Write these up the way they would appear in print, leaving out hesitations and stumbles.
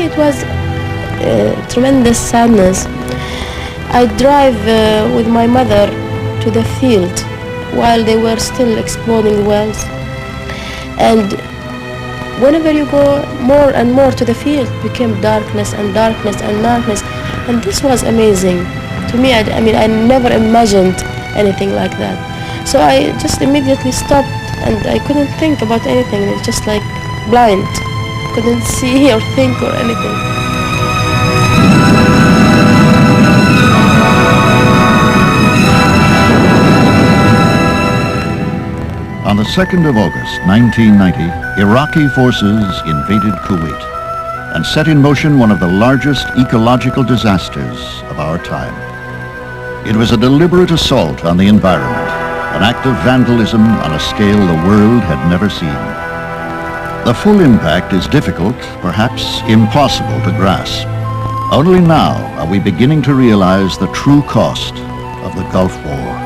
It was tremendous sadness. I drive with my mother to the field while they were still exploding the wells, and whenever you go more and more to the field, it became darkness and darkness and darkness, and this was amazing to me. I mean, I never imagined anything like that. So I just immediately stopped, and I couldn't think about anything. It's just like blind. Couldn't see or think or anything. On the 2nd of August, 1990, Iraqi forces invaded Kuwait and set in motion one of the largest ecological disasters of our time. It was a deliberate assault on the environment, an act of vandalism on a scale the world had never seen. The full impact is difficult, perhaps impossible to grasp. Only now are we beginning to realize the true cost of the Gulf War.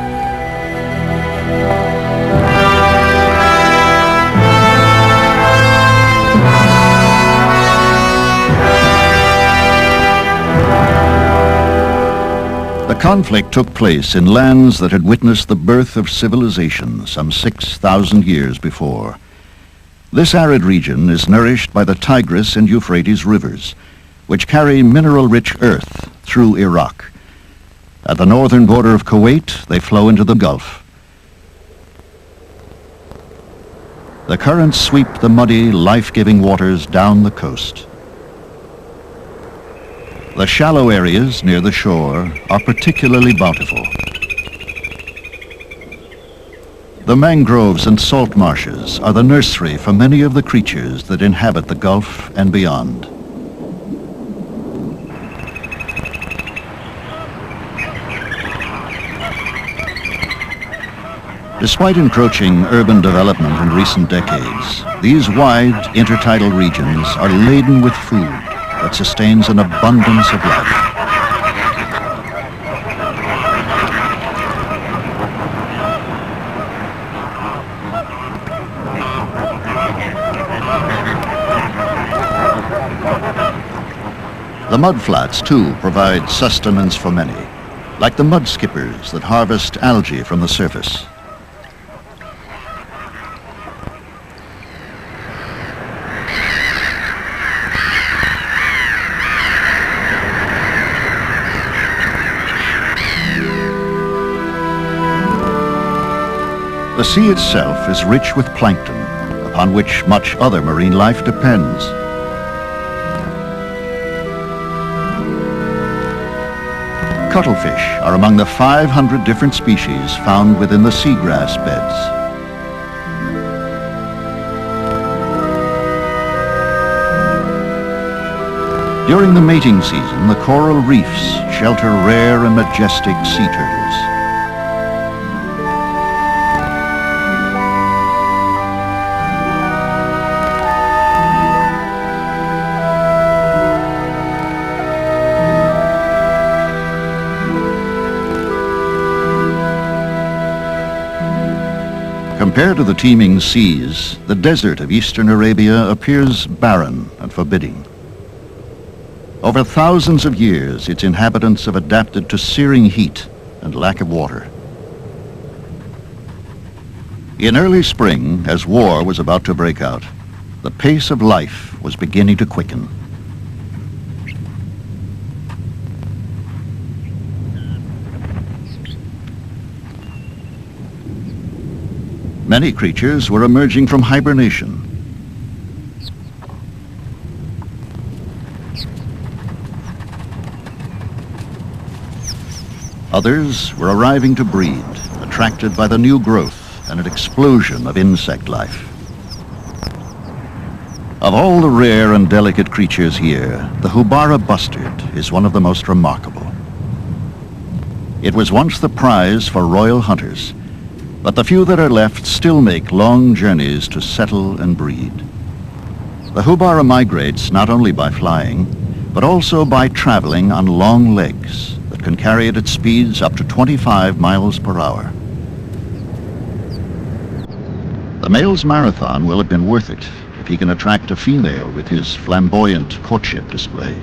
The conflict took place in lands that had witnessed the birth of civilization some 6,000 years before. This arid region is nourished by the Tigris and Euphrates rivers, which carry mineral-rich earth through Iraq. At the northern border of Kuwait, they flow into the Gulf. The currents sweep the muddy, life-giving waters down the coast. The shallow areas near the shore are particularly bountiful. The mangroves and salt marshes are the nursery for many of the creatures that inhabit the Gulf and beyond. Despite encroaching urban development in recent decades, these wide intertidal regions are laden with food that sustains an abundance of life. The mudflats, too, provide sustenance for many, like the mud skippers that harvest algae from the surface. The sea itself is rich with plankton, upon which much other marine life depends. Cuttlefish are among the 500 different species found within the seagrass beds. During the mating season, the coral reefs shelter rare and majestic sea turtles. Compared to the teeming seas, the desert of eastern Arabia appears barren and forbidding. Over thousands of years, its inhabitants have adapted to searing heat and lack of water. In early spring, as war was about to break out, the pace of life was beginning to quicken. Many creatures were emerging from hibernation. Others were arriving to breed, attracted by the new growth and an explosion of insect life. Of all the rare and delicate creatures here, the houbara bustard is one of the most remarkable. It was once the prize for royal hunters, but the few that are left still make long journeys to settle and breed. The houbara migrates not only by flying, but also by traveling on long legs that can carry it at speeds up to 25 miles per hour. The male's marathon will have been worth it if he can attract a female with his flamboyant courtship display.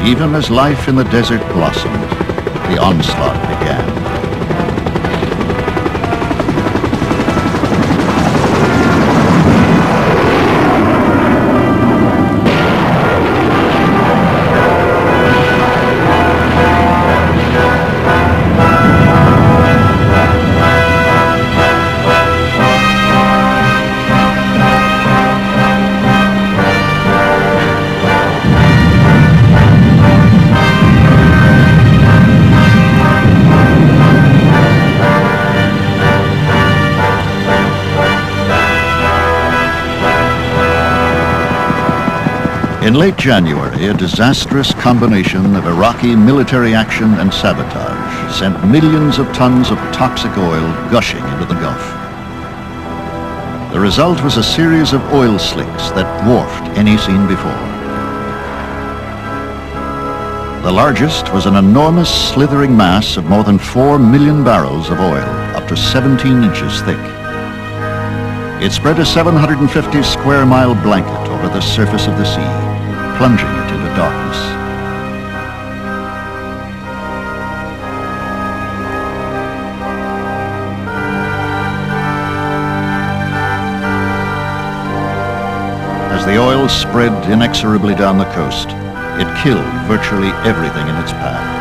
Even as life in the desert blossomed, the onslaught began. In late January, a disastrous combination of Iraqi military action and sabotage sent millions of tons of toxic oil gushing into the Gulf. The result was a series of oil slicks that dwarfed any seen before. The largest was an enormous slithering mass of more than 4 million barrels of oil, up to 17 inches thick. It spread a 750 square mile blanket over the surface of the sea, plunging it into darkness. As the oil spread inexorably down the coast, it killed virtually everything in its path.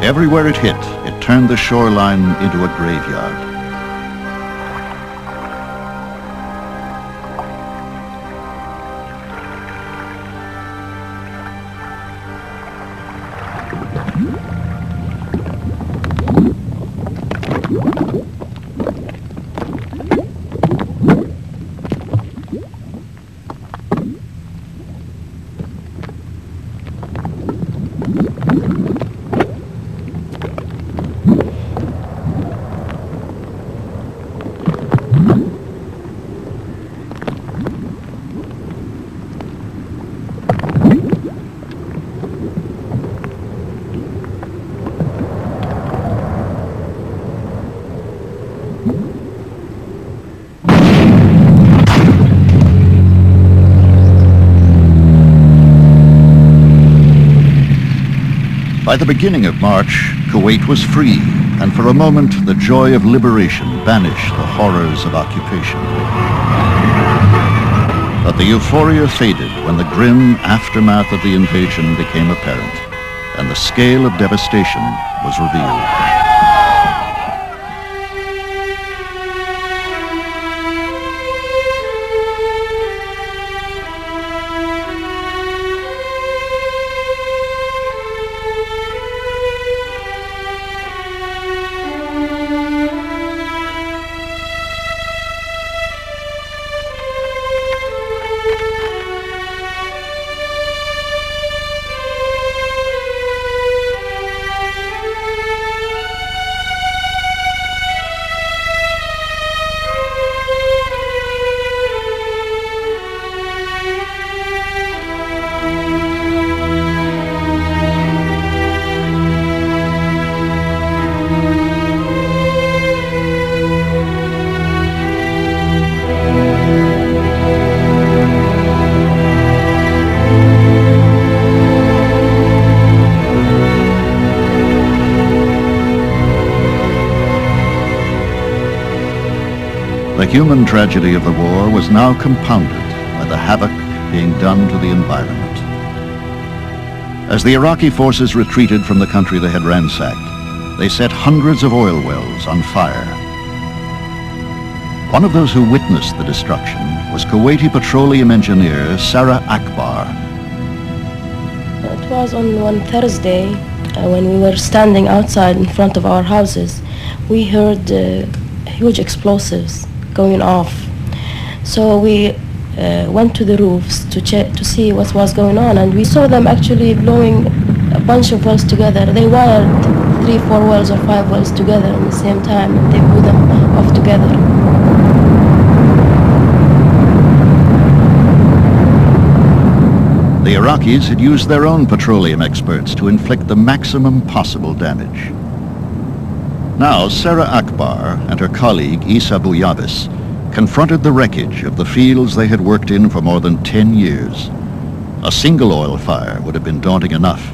Everywhere it hit, it turned the shoreline into a graveyard. By the beginning of March, Kuwait was free, and for a moment the joy of liberation banished the horrors of occupation. But the euphoria faded when the grim aftermath of the invasion became apparent, and the scale of devastation was revealed. The human tragedy of the war was now compounded by the havoc being done to the environment. As the Iraqi forces retreated from the country they had ransacked, they set hundreds of oil wells on fire. One of those who witnessed the destruction was Kuwaiti petroleum engineer Sarah Akbar. It was on one Thursday when we were standing outside in front of our houses. We heard huge explosives going off. So we went to the roofs to see what was going on, and we saw them actually blowing a bunch of wells together. They wired 3, 4 wells or 5 wells together at the same time, and they blew them off together. The Iraqis had used their own petroleum experts to inflict the maximum possible damage. Now, Sarah Akbar and her colleague Isa Bouyabis confronted the wreckage of the fields they had worked in for more than 10 years. A single oil fire would have been daunting enough,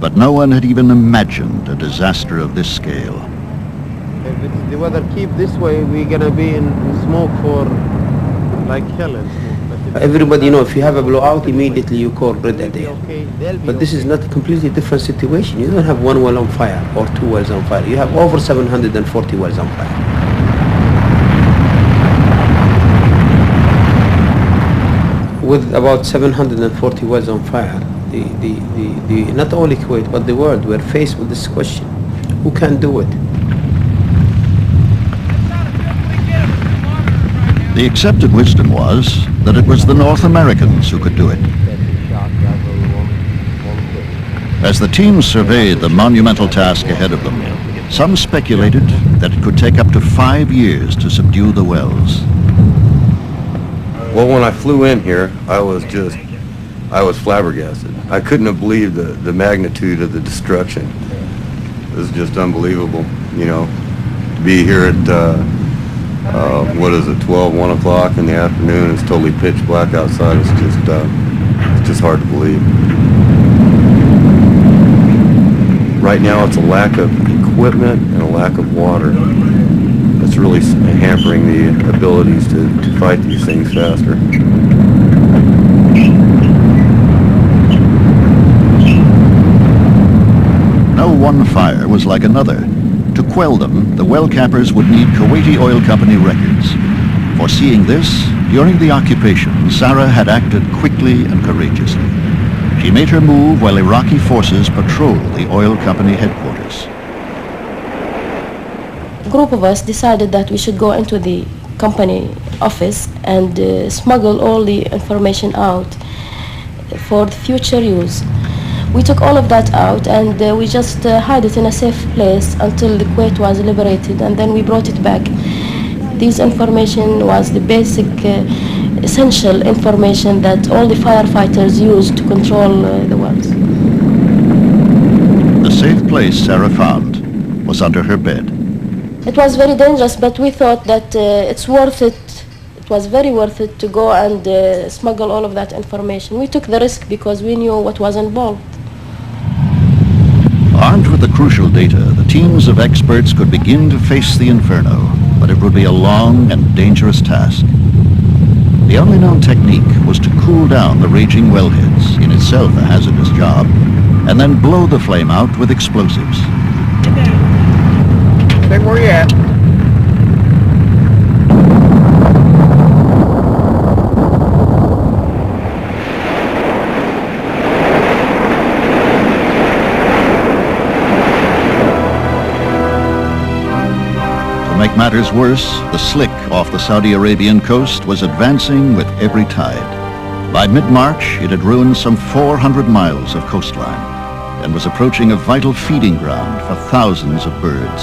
but no one had even imagined a disaster of this scale. If the weather keep this way, we're gonna be in smoke for like hell and smoke. Everybody if you have a blowout, immediately you call Red Adair. But this is not a completely different situation. You don't have 1 well on fire or 2 wells on fire. You have over 740 wells on fire. With about 740 wells on fire, the not only Kuwait but the world were faced with this question: who can do it? The accepted wisdom was that it was the North Americans who could do it. As the team surveyed the monumental task ahead of them, some speculated that it could take up to 5 years to subdue the wells. Well, when I flew in here, I was flabbergasted. I couldn't have believed the magnitude of the destruction. It was just unbelievable, to be here at 1 o'clock in the afternoon. It's totally pitch black outside. It's just hard to believe. Right now, it's a lack of equipment and a lack of water that's really hampering the abilities to fight these things faster. No one fire was like another. To quell them, the well cappers would need Kuwaiti Oil Company records. Foreseeing this, during the occupation, Sarah had acted quickly and courageously. She made her move while Iraqi forces patrolled the oil company headquarters. A group of us decided that we should go into the company office and smuggle all the information out for future use. We took all of that out and we just hid it in a safe place until the Kuwait was liberated, and then we brought it back. This information was the basic, essential information that all the firefighters used to control the wells. The safe place Sarah found was under her bed. It was very dangerous, but we thought that it's worth it. It was very worth it to go and smuggle all of that information. We took the risk because we knew what was involved. Armed with the crucial data, the teams of experts could begin to face the inferno, but it would be a long and dangerous task. The only known technique was to cool down the raging wellheads, in itself a hazardous job, and then blow the flame out with explosives. Hey, where you at? To make matters worse, the slick off the Saudi Arabian coast was advancing with every tide. By mid-March, it had ruined some 400 miles of coastline and was approaching a vital feeding ground for thousands of birds.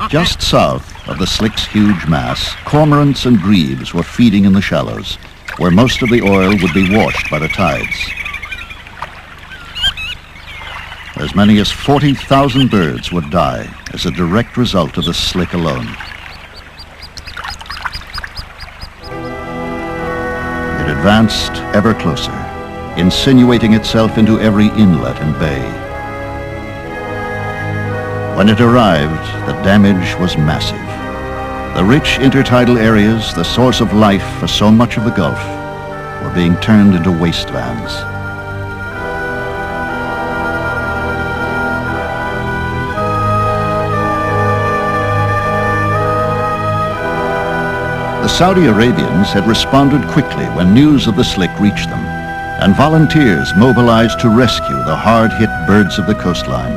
Just south of the slick's huge mass, cormorants and grebes were feeding in the shallows, where most of the oil would be washed by the tides. As many as 40,000 birds would die as a direct result of the slick alone. It advanced ever closer, insinuating itself into every inlet and bay. When it arrived, the damage was massive. The rich intertidal areas, the source of life for so much of the Gulf, were being turned into wastelands. The Saudi Arabians had responded quickly when news of the slick reached them, and volunteers mobilized to rescue the hard-hit birds of the coastline.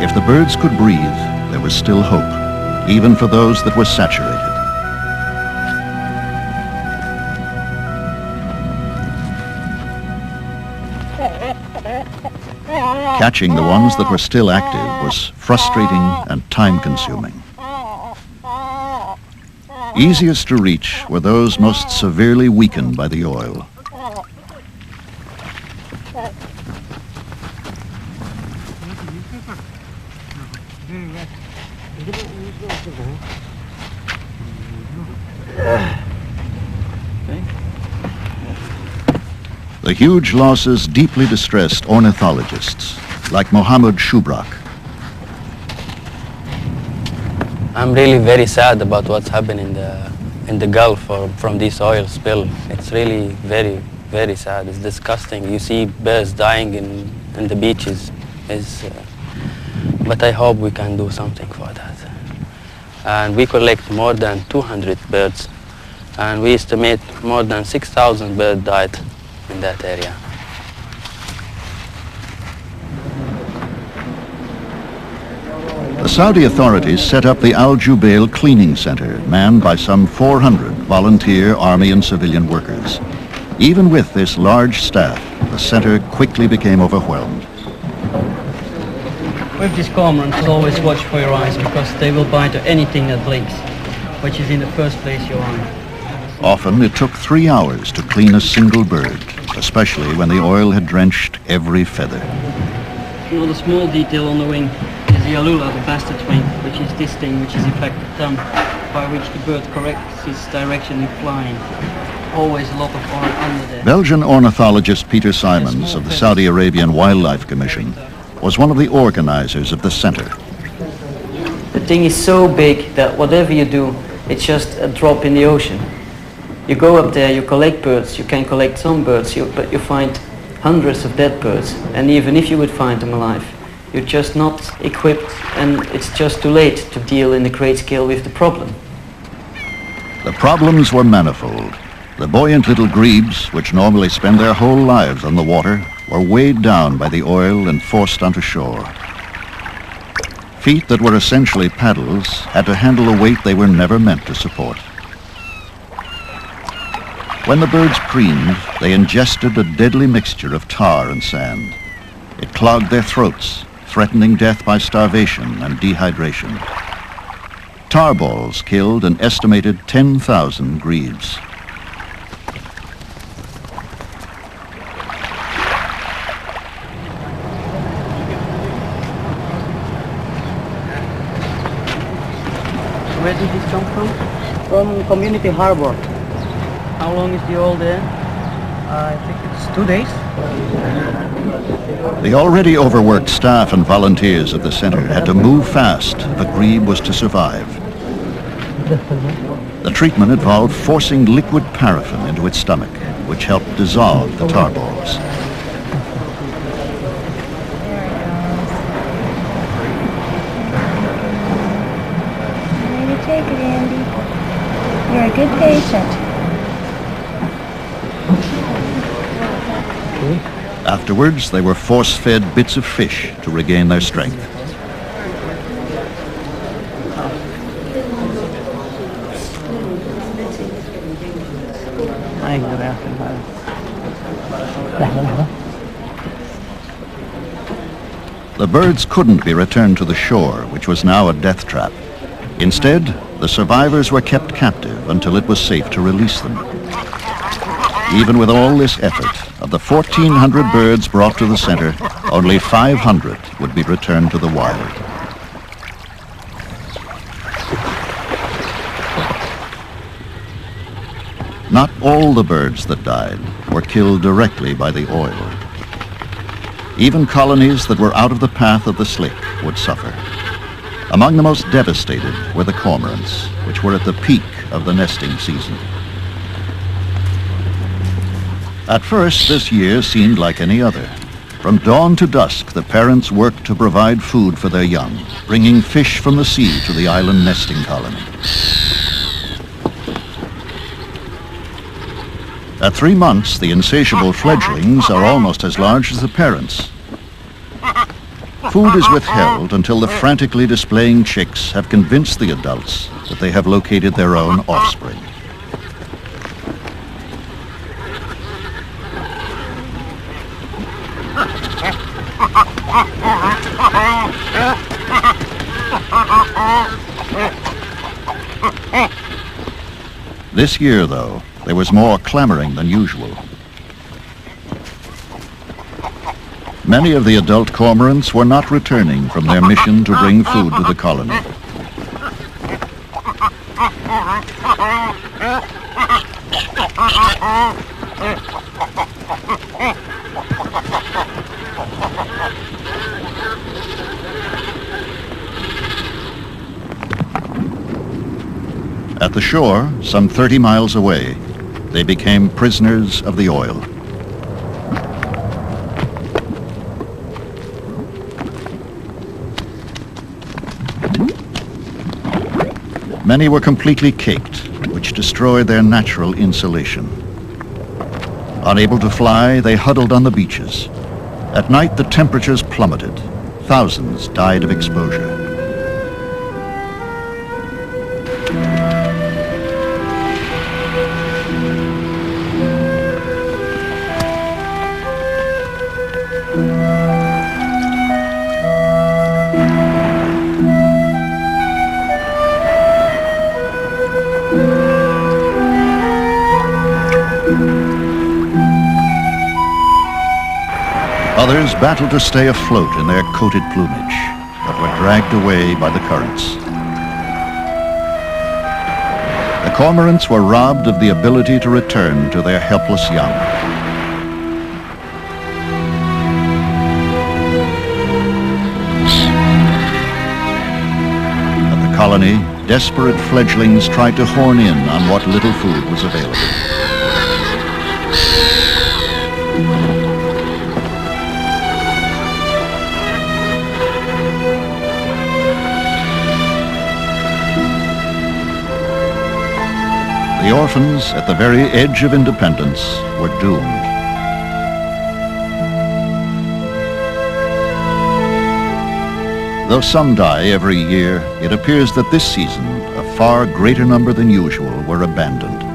If the birds could breathe, there was still hope, even for those that were saturated. Catching the ones that were still active was frustrating and time-consuming. Easiest to reach were those most severely weakened by the oil. The huge losses deeply distressed ornithologists, like Mohammed Shubrak. I'm really very sad about what's happened in the Gulf from this oil spill. It's really very, very sad. It's disgusting. You see birds dying in the beaches. But I hope we can do something for that. And we collect more than 200 birds, and we estimate more than 6,000 birds died in that area. The Saudi authorities set up the Al Jubail Cleaning Center, manned by some 400 volunteer army and civilian workers. Even with this large staff, the center quickly became overwhelmed. With this cormorants, always watch for your eyes, because they will bite at anything that blinks, which is in the first place your eye. Often it took 3 hours to clean a single bird, especially when the oil had drenched every feather. You know, the small detail on the wing is the alula, the bastard wing, which is this thing, which is in fact the thumb by which the bird corrects its direction in flying. Always a lot of oil under there. Belgian ornithologist Peter Simons of the Saudi Arabian Wildlife Commission was one of the organizers of the center. The thing is so big that whatever you do, it's just a drop in the ocean. You go up there, you collect birds, you can collect some birds, but you find hundreds of dead birds, and even if you would find them alive, you're just not equipped, and it's just too late to deal in a great scale with the problem. The problems were manifold. The buoyant little grebes, which normally spend their whole lives on the water, were weighed down by the oil and forced onto shore. Feet that were essentially paddles had to handle a weight they were never meant to support. When the birds preened, they ingested a deadly mixture of tar and sand. It clogged their throats, threatening death by starvation and dehydration. Tar balls killed an estimated 10,000 grebes. did this come from? From Community Harbor. How long is the oil there? I think it's 2 days. The already overworked staff and volunteers of the center had to move fast if a grebe was to survive. The treatment involved forcing liquid paraffin into its stomach, which helped dissolve the tar balls. Maybe take it, Andy. You're a good patient. Afterwards, they were force-fed bits of fish to regain their strength. The birds couldn't be returned to the shore, which was now a death trap. Instead, the survivors were kept captive until it was safe to release them. Even with all this effort, of the 1,400 birds brought to the center, only 500 would be returned to the wild. Not all the birds that died were killed directly by the oil. Even colonies that were out of the path of the slick would suffer. Among the most devastated were the cormorants, which were at the peak of the nesting season. At first, this year seemed like any other. From dawn to dusk, the parents worked to provide food for their young, bringing fish from the sea to the island nesting colony. At 3 months, the insatiable fledglings are almost as large as the parents. Food is withheld until the frantically displaying chicks have convinced the adults that they have located their own offspring. This year, though, there was more clamoring than usual. Many of the adult cormorants were not returning from their mission to bring food to the colony. At the shore, some 30 miles away, they became prisoners of the oil. Many were completely caked, which destroyed their natural insulation. Unable to fly, they huddled on the beaches. At night, the temperatures plummeted. Thousands died of exposure. Others battled to stay afloat in their coated plumage, but were dragged away by the currents. The cormorants were robbed of the ability to return to their helpless young. At the colony, desperate fledglings tried to horn in on what little food was available. The orphans, at the very edge of independence, were doomed. Though some die every year, it appears that this season, a far greater number than usual were abandoned.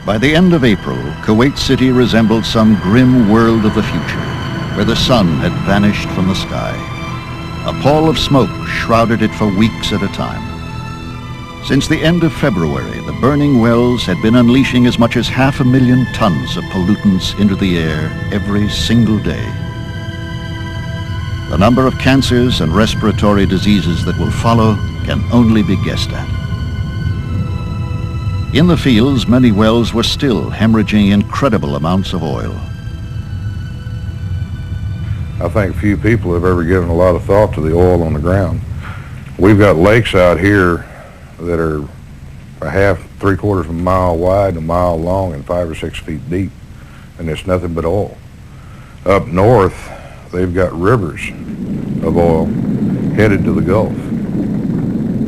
By the end of April, Kuwait City resembled some grim world of the future, where the sun had vanished from the sky. A pall of smoke shrouded it for weeks at a time. Since the end of February, the burning wells had been unleashing as much as 500,000 tons of pollutants into the air every single day. The number of cancers and respiratory diseases that will follow can only be guessed at. In the fields, many wells were still hemorrhaging incredible amounts of oil. I think few people have ever given a lot of thought to the oil on the ground. We've got lakes out here that are a half, 3/4 of a mile wide, a mile long, and 5 or 6 feet deep, and it's nothing but oil. Up north, they've got rivers of oil headed to the Gulf.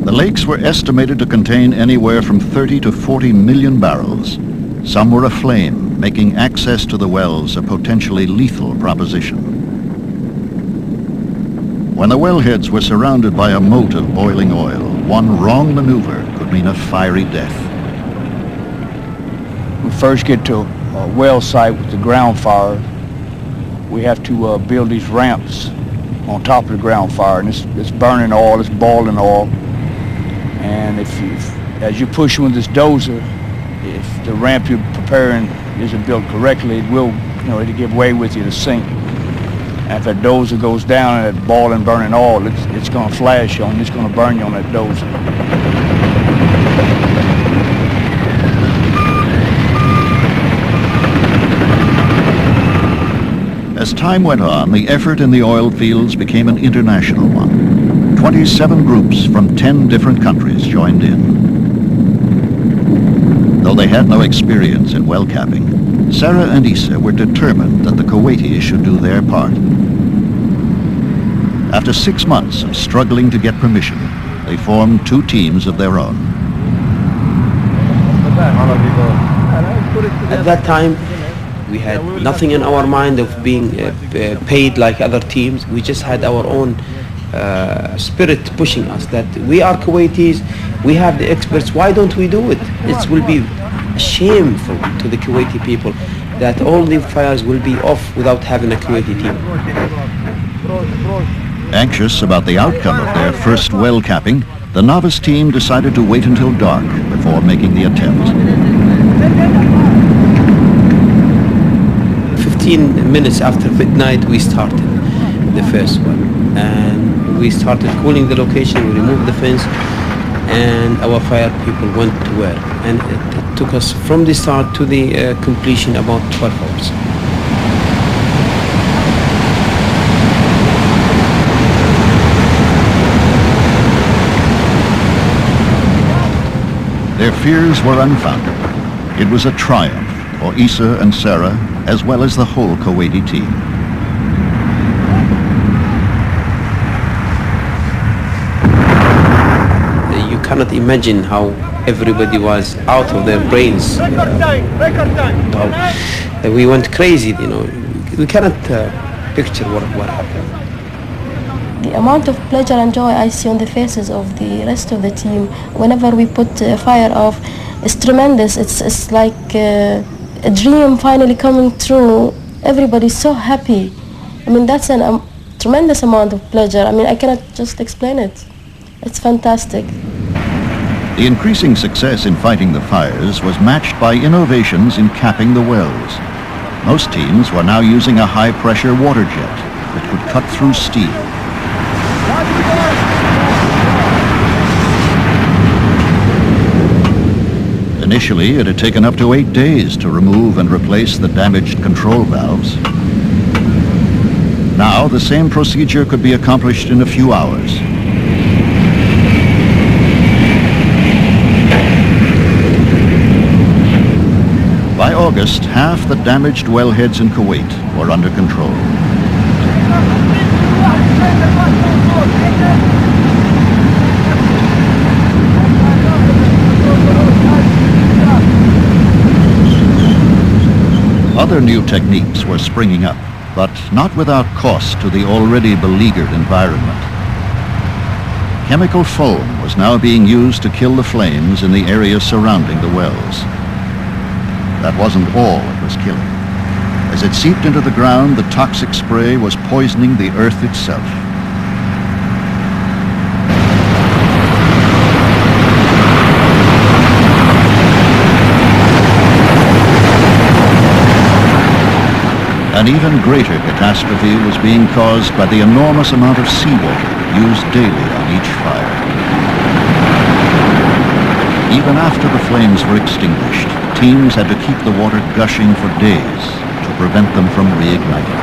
The lakes were estimated to contain anywhere from 30 to 40 million barrels. Some were aflame, making access to the wells a potentially lethal proposition. When the wellheads were surrounded by a moat of boiling oil, one wrong maneuver could mean a fiery death. We first get to a well site with the ground fire. We have to build these ramps on top of the ground fire, and it's burning oil, it's boiling oil. And as you push with this dozer, if the ramp you're preparing isn't built correctly, it'll give way with you to sink. And if that dozer goes down and that boiling, burning oil, it's going to flash on you, it's going to burn you on that dozer. As time went on, the effort in the oil fields became an international one. 27 groups from 10 different countries joined in. Though they had no experience in well capping, Sarah and Issa were determined that the Kuwaitis should do their part. After 6 months of struggling to get permission, they formed 2 teams of their own. At that time, we had nothing in our mind of being paid like other teams. We just had our own spirit pushing us that we are Kuwaitis, we have the experts, why don't we do it? It will be shameful to the Kuwaiti people that all the fires will be off without having a Kuwaiti team. Anxious about the outcome of their first well capping, the novice team decided to wait until dark before making the attempt. 15 minutes after midnight we started the first one, and we started cooling the location. We removed the fence, and our fire people went to work, and it took us from the start to the completion about 12 hours. Their fears were unfounded. It was a triumph for Issa and Sarah, as well as the whole Kuwaiti team. You cannot imagine how everybody was out of their brains. We went crazy, We cannot picture what happened. The amount of pleasure and joy I see on the faces of the rest of the team whenever we put a fire off is tremendous. It's like a dream finally coming true. Everybody's so happy. I mean, that's a tremendous amount of pleasure. I mean, I cannot just explain it. It's fantastic. The increasing success in fighting the fires was matched by innovations in capping the wells. Most teams were now using a high-pressure water jet that could cut through steel. Initially, it had taken up to 8 days to remove and replace the damaged control valves. Now, the same procedure could be accomplished in a few hours. By August, half the damaged wellheads in Kuwait were under control. Other new techniques were springing up, but not without cost to the already beleaguered environment. Chemical foam was now being used to kill the flames in the area surrounding the wells. That wasn't all it was killing. As it seeped into the ground, the toxic spray was poisoning the earth itself. An even greater catastrophe was being caused by the enormous amount of seawater used daily on each fire. Even after the flames were extinguished, teams had to keep the water gushing for days to prevent them from reigniting.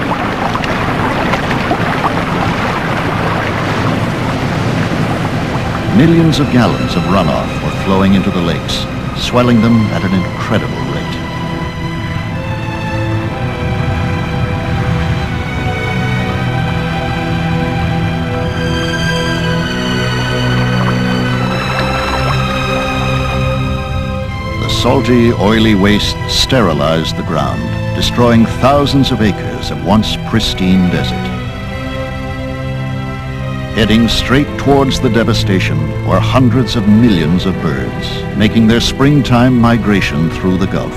Millions of gallons of runoff were flowing into the lakes, swelling them at an incredible rate. The salty, oily waste sterilized the ground, destroying thousands of acres of once pristine desert. Heading straight towards the devastation were hundreds of millions of birds, making their springtime migration through the Gulf.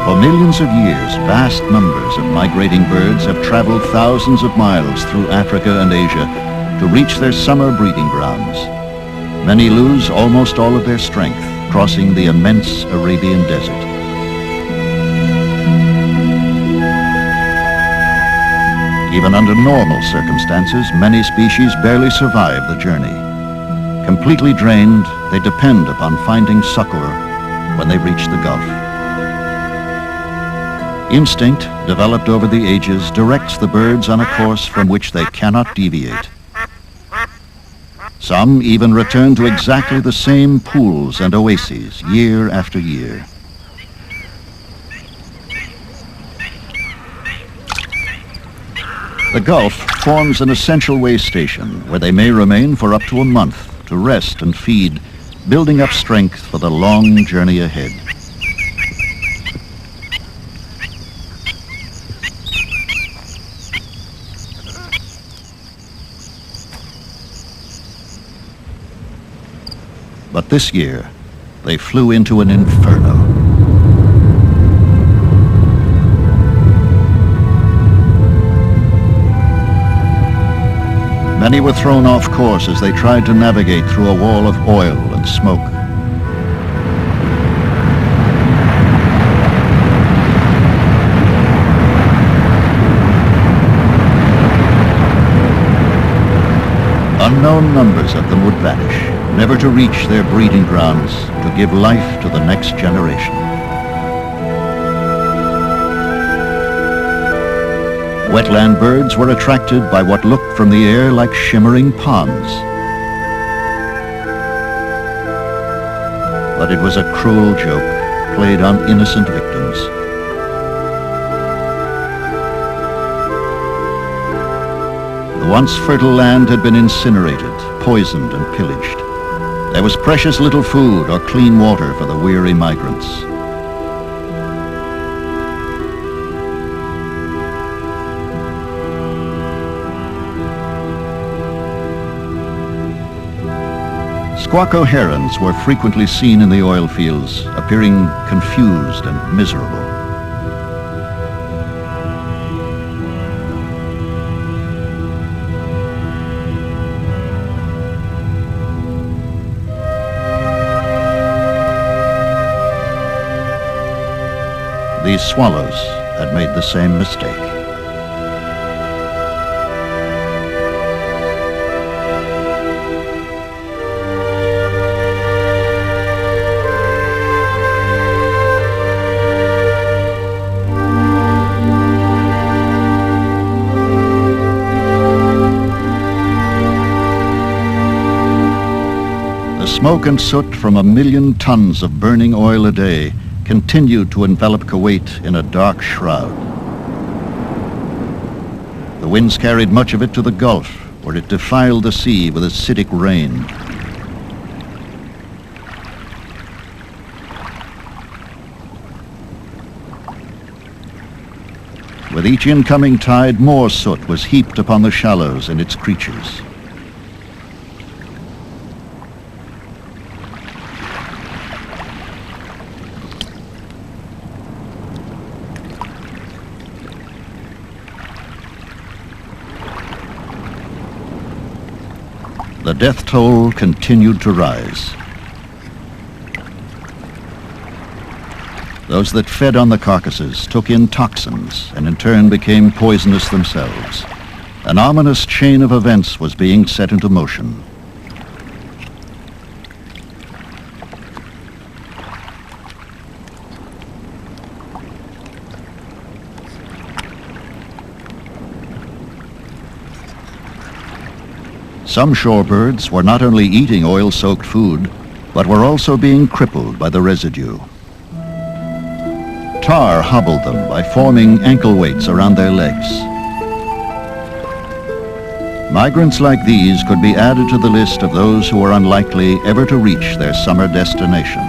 For millions of years, vast numbers of migrating birds have traveled thousands of miles through Africa and Asia to reach their summer breeding grounds. Many lose almost all of their strength, crossing the immense Arabian desert. Even under normal circumstances, many species barely survive the journey. Completely drained, they depend upon finding succor when they reach the Gulf. Instinct, developed over the ages, directs the birds on a course from which they cannot deviate. Some even return to exactly the same pools and oases year after year. The Gulf forms an essential way station where they may remain for up to a month to rest and feed, building up strength for the long journey ahead. But this year, they flew into an inferno. Many were thrown off course as they tried to navigate through a wall of oil and smoke. Unknown numbers of them would vanish, never to reach their breeding grounds to give life to the next generation. Wetland birds were attracted by what looked from the air like shimmering ponds. But it was a cruel joke played on innocent victims. The once fertile land had been incinerated, poisoned and pillaged. There was precious little food or clean water for the weary migrants. Squacco herons were frequently seen in the oil fields, appearing confused and miserable. These swallows had made the same mistake. The smoke and soot from 1 million tons of burning oil a day continued to envelop Kuwait in a dark shroud. The winds carried much of it to the Gulf, where it defiled the sea with acidic rain. With each incoming tide, more soot was heaped upon the shallows and its creatures. The death toll continued to rise. Those that fed on the carcasses took in toxins and in turn became poisonous themselves. An ominous chain of events was being set into motion. Some shorebirds were not only eating oil-soaked food, but were also being crippled by the residue. Tar hobbled them by forming ankle weights around their legs. Migrants like these could be added to the list of those who were unlikely ever to reach their summer destination.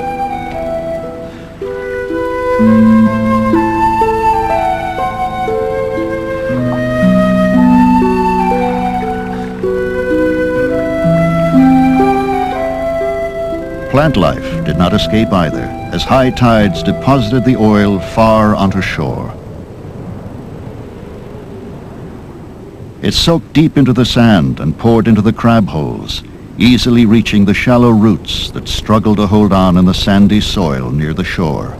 Plant life did not escape either, as high tides deposited the oil far onto shore. It soaked deep into the sand and poured into the crab holes, easily reaching the shallow roots that struggled to hold on in the sandy soil near the shore.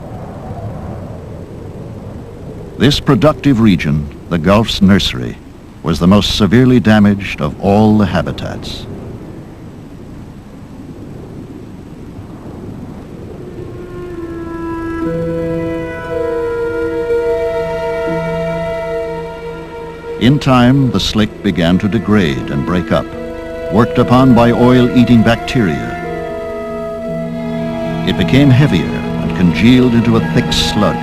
This productive region, the Gulf's nursery, was the most severely damaged of all the habitats. In time, the slick began to degrade and break up, worked upon by oil-eating bacteria. It became heavier and congealed into a thick sludge.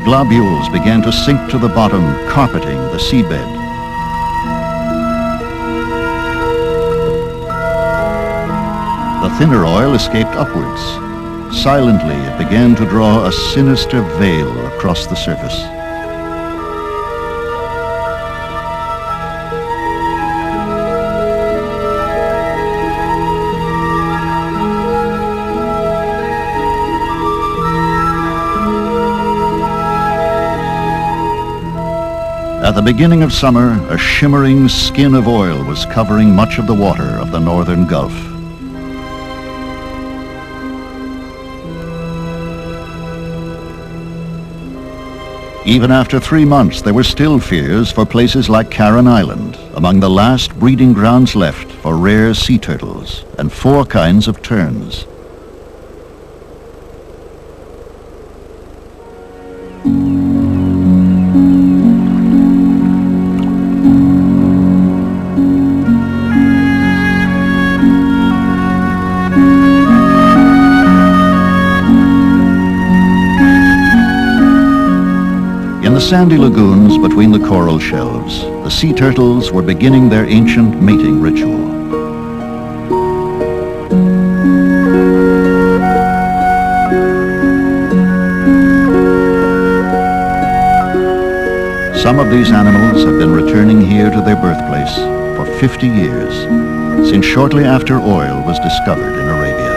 Globules began to sink to the bottom, carpeting the seabed. The thinner oil escaped upwards. Silently, it began to draw a sinister veil across the surface. At the beginning of summer, a shimmering skin of oil was covering much of the water of the northern Gulf. Even after 3 months, there were still fears for places like Caron Island, among the last breeding grounds left for rare sea turtles and 4 kinds of terns. In the sandy lagoons between the coral shelves, the sea turtles were beginning their ancient mating ritual. Some of these animals have been returning here to their birthplace for 50 years, since shortly after oil was discovered in Arabia.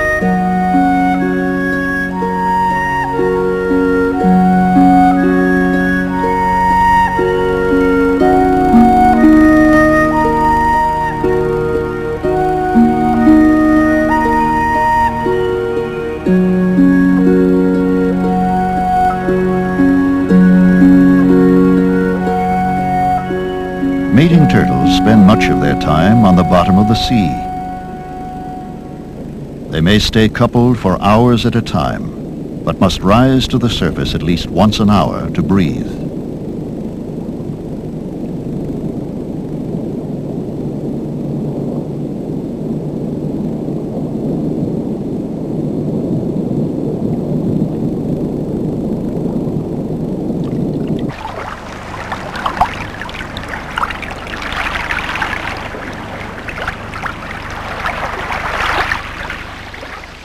Mating turtles spend much of their time on the bottom of the sea. They may stay coupled for hours at a time, but must rise to the surface at least once an hour to breathe.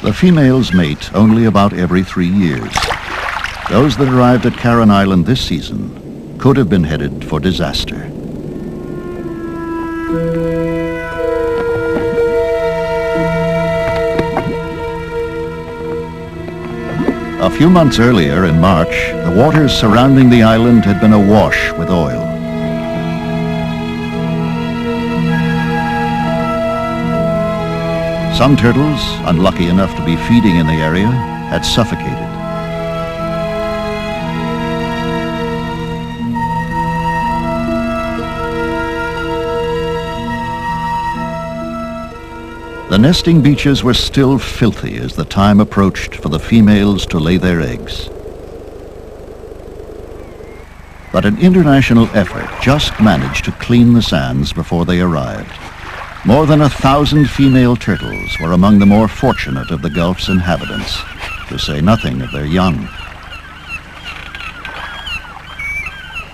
The females mate only about every 3 years. Those that arrived at Caron Island this season could have been headed for disaster. A few months earlier, in March, the waters surrounding the island had been awash with oil. Some turtles, unlucky enough to be feeding in the area, had suffocated. The nesting beaches were still filthy as the time approached for the females to lay their eggs. But an international effort just managed to clean the sands before they arrived. More than 1,000 female turtles were among the more fortunate of the Gulf's inhabitants, to say nothing of their young.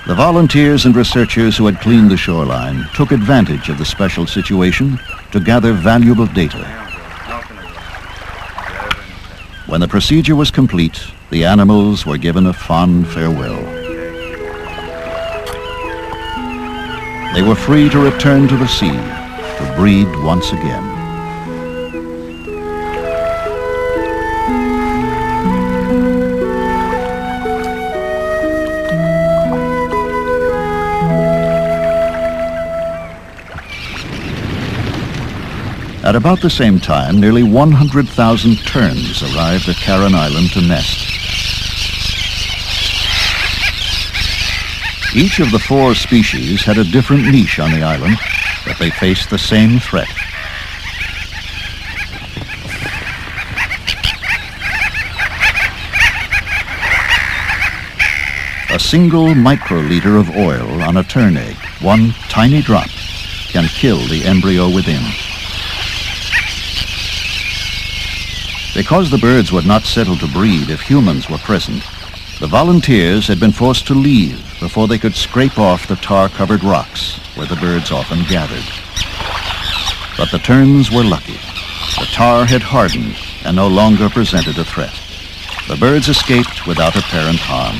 The volunteers and researchers who had cleaned the shoreline took advantage of the special situation to gather valuable data. When the procedure was complete, the animals were given a fond farewell. They were free to return to the sea, to breed once again. At about the same time, nearly 100,000 terns arrived at Caron Island to nest. Each of the 4 species had a different niche on the island, but they faced the same threat. A single microliter of oil on a tern egg, one tiny drop, can kill the embryo within. Because the birds would not settle to breed if humans were present, the volunteers had been forced to leave before they could scrape off the tar-covered rocks where the birds often gathered. But the terns were lucky. The tar had hardened and no longer presented a threat. The birds escaped without apparent harm.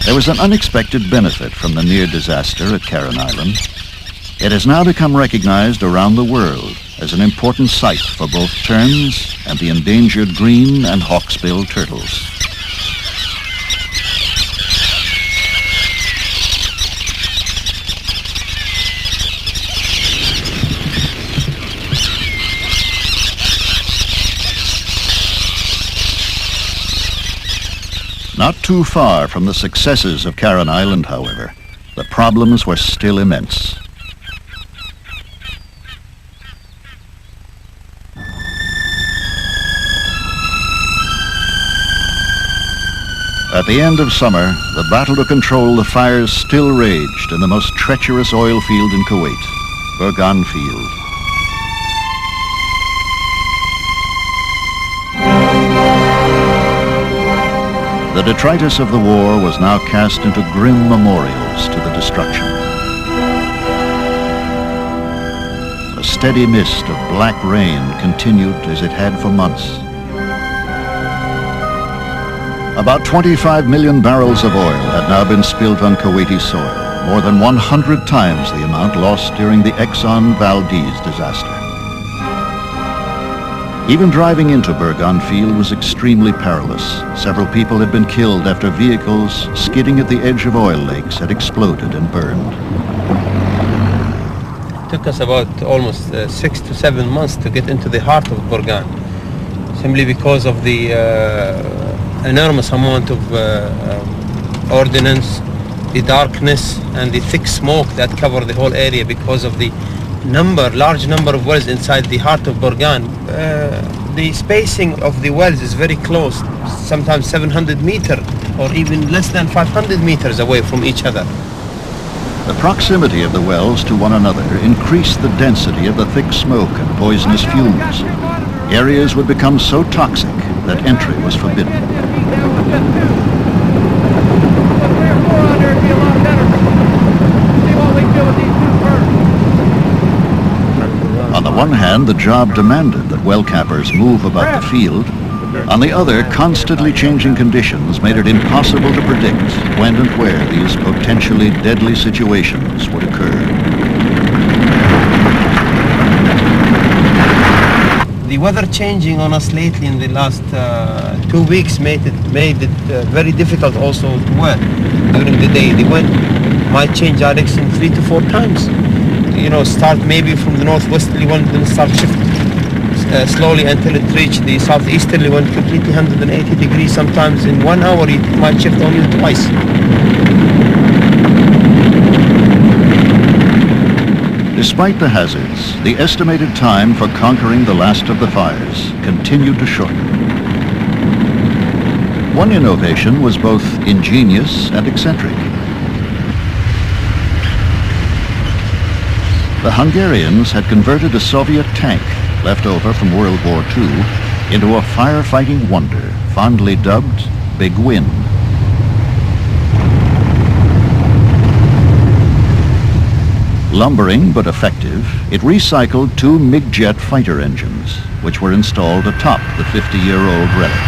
There was an unexpected benefit from the near disaster at Caron Island. It has now become recognized around the world as an important site for both terns and the endangered green and hawksbill turtles. Not too far from the successes of Caron Island, however, the problems were still immense. At the end of summer, the battle to control the fires still raged in the most treacherous oil field in Kuwait, Burgan Field. The detritus of the war was now cast into grim memorials to the destruction. A steady mist of black rain continued as it had for months. About 25 million barrels of oil had now been spilled on Kuwaiti soil, more than 100 times the amount lost during the Exxon Valdez disaster. Even driving into Burgan Field was extremely perilous. Several people had been killed after vehicles skidding at the edge of oil lakes had exploded and burned. It took us about almost 6 to 7 months to get into the heart of Burgan, simply because of the enormous amount of ordnance, the darkness and the thick smoke that covered the whole area because of the large number of wells inside the heart of Burgan. The spacing of the wells is very close, sometimes 700 meters or even less than 500 meters away from each other. The proximity of the wells to one another increased the density of the thick smoke and poisonous fumes. Areas would become so toxic that entry was forbidden. On the one hand, the job demanded that well cappers move about the field. On the other, constantly changing conditions made it impossible to predict when and where these potentially deadly situations would occur. The weather changing on us lately in the last 2 weeks made it very difficult also to work during the day. The wind might change direction 3 to 4 times. You know, start maybe from the northwesterly wind, then start shift slowly until it reach the southeasterly wind completely 180 degrees. Sometimes in 1 hour it might shift only twice. Despite the hazards, the estimated time for conquering the last of the fires continued to shorten. One innovation was both ingenious and eccentric. The Hungarians had converted a Soviet tank left over from World War II into a firefighting wonder, fondly dubbed Big Wind. Lumbering but effective, it recycled 2 MiG-jet fighter engines, which were installed atop the 50-year-old relic.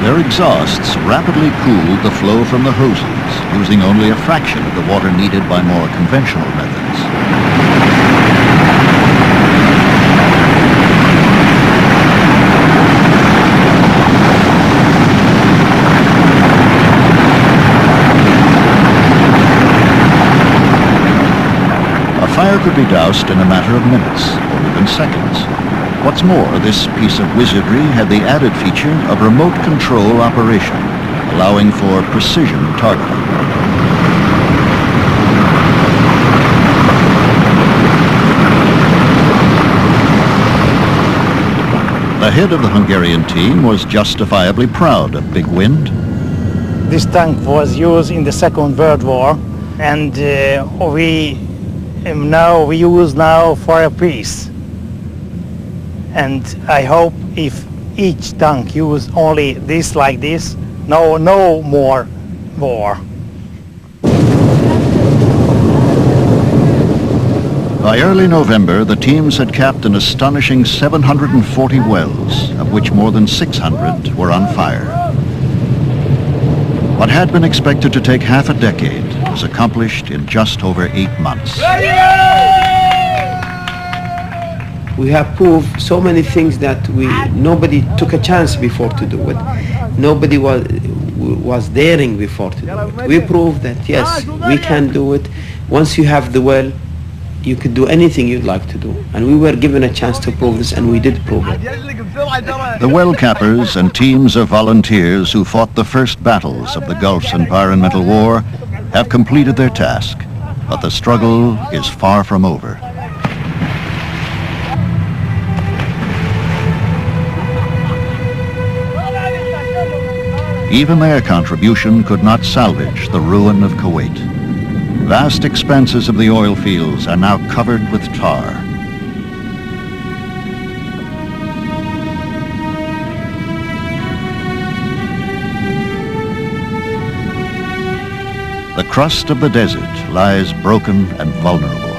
Their exhausts rapidly cooled the flow from the hoses, using only a fraction of the water needed by more conventional methods. A fire could be doused in a matter of minutes, or even seconds. What's more, this piece of wizardry had the added feature of remote control operation, allowing for precision targeting. The head of the Hungarian team was justifiably proud of Big Wind. This tank was used in the Second World War, and we use now for a peace. And I hope if each tank use only this like this, no more war. By early November, the teams had capped an astonishing 740 wells, of which more than 600 were on fire. What had been expected to take half a decade was accomplished in just over 8 months. We have proved so many things that nobody took a chance before to do it. Nobody was daring before to do it. We proved that yes, we can do it. Once you have the well, you could do anything you'd like to do. And we were given a chance to prove this, and we did prove it. The well cappers and teams of volunteers who fought the first battles of the Gulf's environmental war have completed their task, but the struggle is far from over. Even their contribution could not salvage the ruin of Kuwait. Vast expanses of the oil fields are now covered with tar. The crust of the desert lies broken and vulnerable.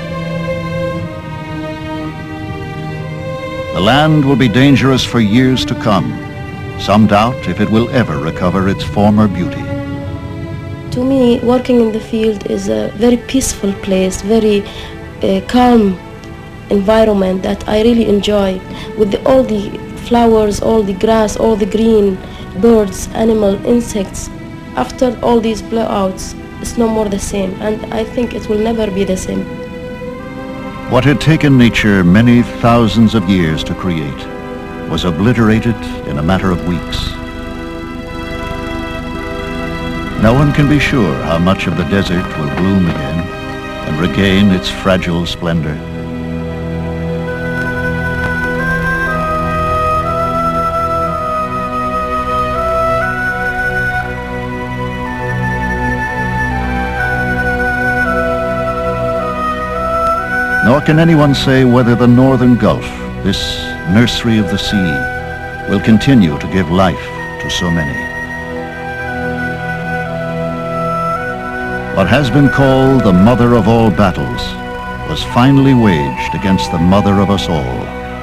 The land will be dangerous for years to come. Some doubt if it will ever recover its former beauty. To me, working in the field is a very peaceful place, very calm environment that I really enjoy, with all the flowers, all the grass, all the green, birds, animals, insects. After all these blowouts, it's no more the same, and I think it will never be the same. What had taken nature many thousands of years to create was obliterated in a matter of weeks. No one can be sure how much of the desert will bloom again and regain its fragile splendor. Nor can anyone say whether the Northern Gulf, this nursery of the sea, will continue to give life to so many. What has been called the mother of all battles was finally waged against the mother of us all.